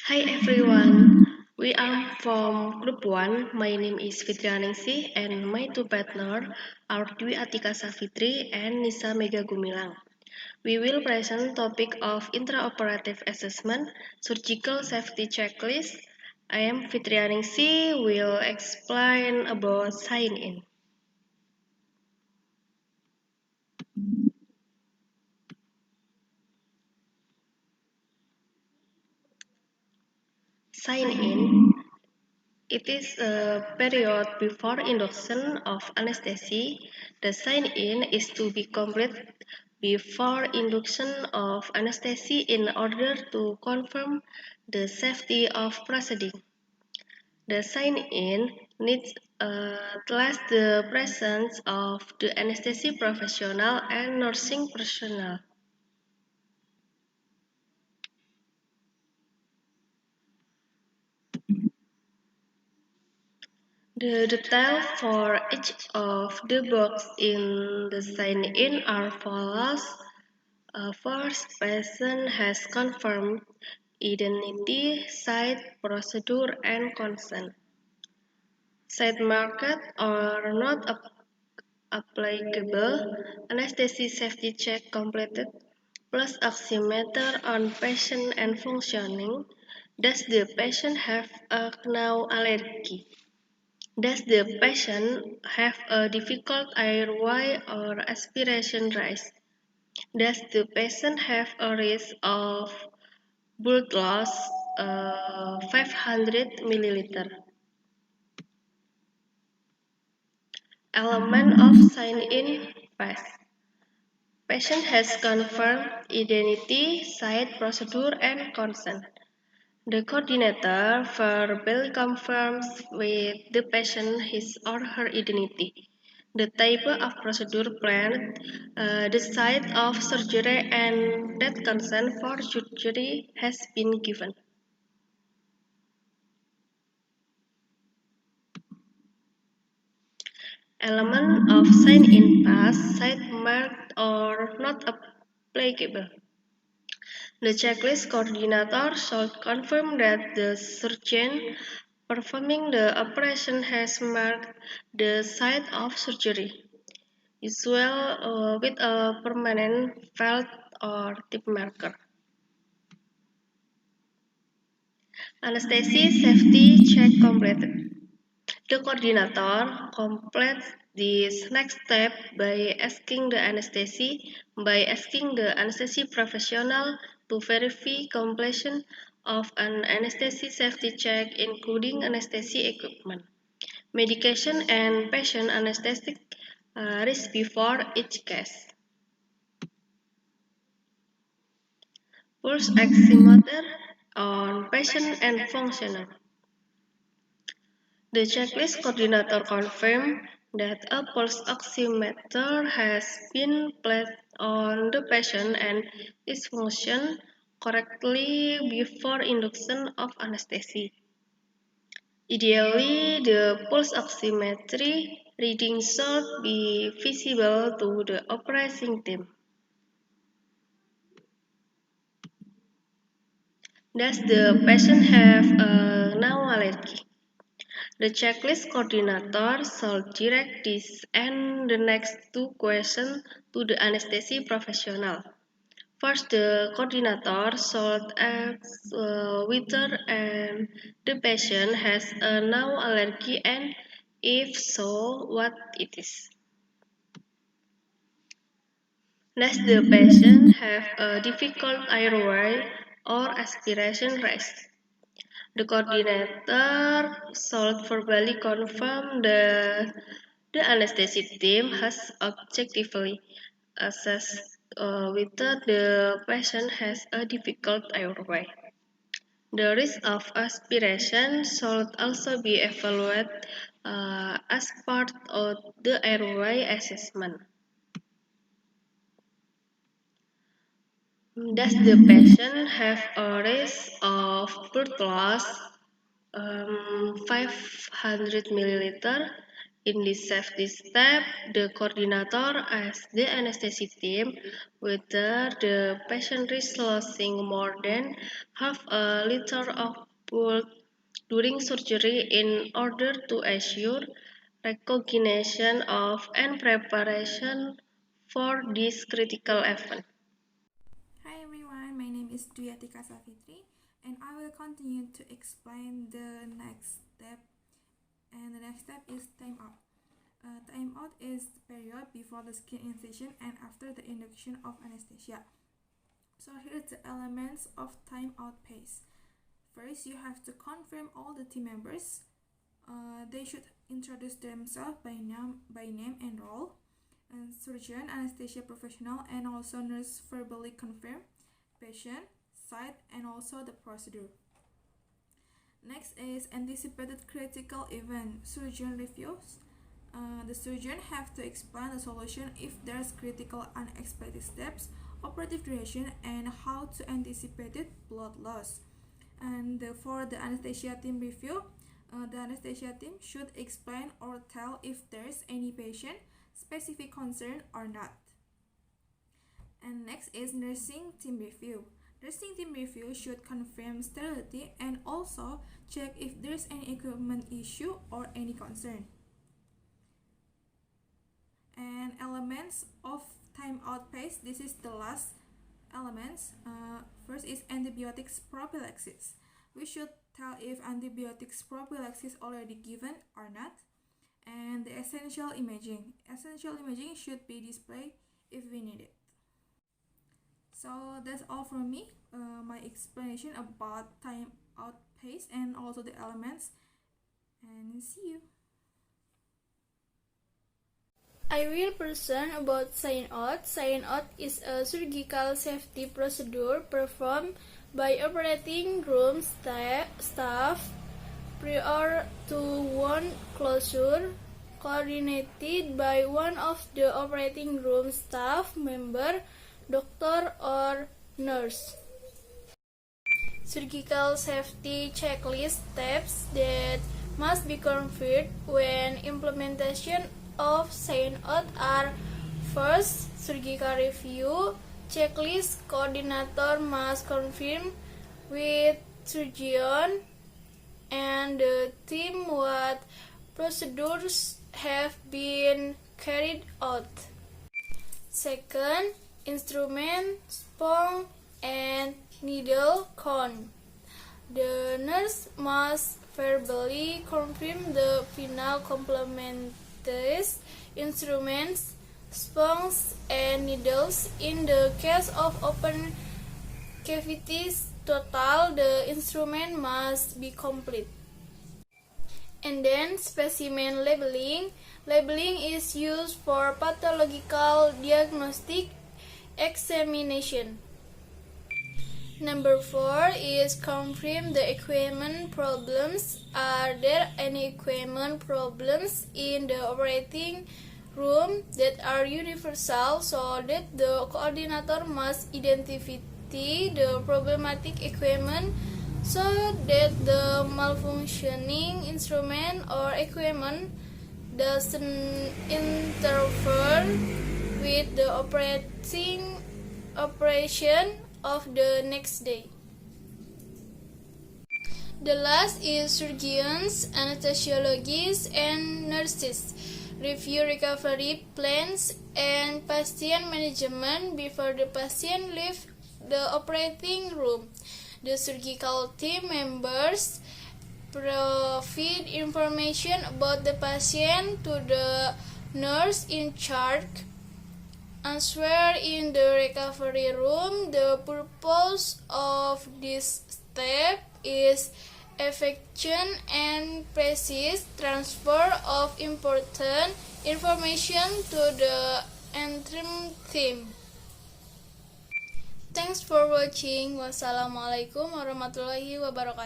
Hi everyone, we are from Group 1. My name is Fitrianingsih and my two partners are Dwi Atika Savitri and Nisa Mega Gumilang. We will present topic of intraoperative assessment, surgical safety checklist. I am Fitrianingsih will explain about sign-in. Sign-in. It is a period before induction of anesthesia. The sign-in is to be complete before induction of anesthesia in order to confirm the safety of proceeding. The sign-in needs at least the presence of the anesthesia professional and nursing personnel. The details for each of the boxes in the sign-in are follows. First, patient has confirmed identity, site, procedure, and consent. Site market are not applicable. Anesthesia safety check completed. Plus oximeter on patient and functioning. Does the patient have a now allergy? Does the patient have a difficult airway or aspiration rise? Does the patient have a risk of blood loss 500 milliliter? Element of sign-in phase. Patient has confirmed identity, site, procedure, and consent. The coordinator verbally confirms with the patient his or her identity, the type of procedure planned, the site of surgery, and that consent for surgery has been given. Element of sign-in pass, site marked or not applicable. The checklist coordinator should confirm that the surgeon performing the operation has marked the site of surgery, usually with a permanent felt or tip marker. Anesthesia safety check completed. The coordinator completes this next step by asking the anesthesia professional to verify completion of an anesthesia safety check including anesthesia equipment, medication and patient anesthetic risk before each case. Pulse oximeter on patient and functional. The checklist coordinator confirmed that a pulse oximeter has been placed on the patient and is functioned correctly before induction of anesthesia. Ideally, the pulse oximetry reading should be visible to the operating team. Does the patient have a now allergy? The checklist coordinator should direct this and the next two questions to the anesthesia professional. First, the coordinator should ask whether the patient has a now allergy and if so, what it is. Does the patient have a difficult airway or aspiration rate? The coordinator should verbally confirm the anesthesia team has objectively assessed whether the patient has a difficult airway. The risk of aspiration should also be evaluated as part of the airway assessment. Does the patient have a risk of blood loss 500 milliliter? In this safety step, the coordinator asks the anesthesia team whether the patient is losing more than half a liter of blood during surgery in order to assure recognition of and preparation for this critical event. Hi everyone, my name is Duyatika Safitri and I will continue to explain the next step. And the next step is timeout. Timeout is the period before the skin incision and after the induction of anesthesia. So here's the elements of timeout phase. First, you have to confirm all the team members. They should introduce themselves by name and role. And surgeon, anesthesia professional, and also nurse verbally confirm patient, site, and also the procedure. Next is anticipated critical event. Surgeon reviews. The surgeon have to explain the solution if there's critical unexpected steps, operative duration, and how to anticipate blood loss. And for the anesthesia team review, the anesthesia team should explain or tell if there's any patient specific concern or not. And next is nursing team review. Nursing team review should confirm sterility and also check if there's any equipment issue or any concern. And elements of timeout phase, this is the last elements. First is antibiotics prophylaxis. We should tell if antibiotics prophylaxis already given or not. And the essential imaging. Essential imaging should be displayed if we need it. So that's all from me, my explanation about timeout phase and also the elements. And see you. I will present about sign out. Sign out is a surgical safety procedure performed by operating room staff prior to wound closure, coordinated by one of the operating room staff member, doctor or nurse. Surgical safety checklist steps that must be confirmed when implementation of sign out are: first, surgical review checklist. Coordinator must confirm with surgeon and the team what procedures have been carried out. Second, instrument, sponge, and needle count. The nurse must verbally confirm the final complements, instruments, sponges, and needles. In the case of open cavities, total the instrument must be complete. And then specimen labeling. Labeling is used for pathological diagnostic examination. Number 4 is confirm the equipment problems. Are there any equipment problems in the operating room that are universal, so that the coordinator must identify the problematic equipment so that the malfunctioning instrument or equipment doesn't interfere with the operation of the next day. The last is surgeons, anesthesiologists, and nurses. Review recovery plans and patient management before the patient leaves the operating room. The surgical team members provide information about the patient to the nurse in charge. Answer in the recovery room. The purpose of this step is effective and precise transfer of important information to the interim team. Thanks for watching. Wassalamualaikum warahmatullahi wabarakatuh.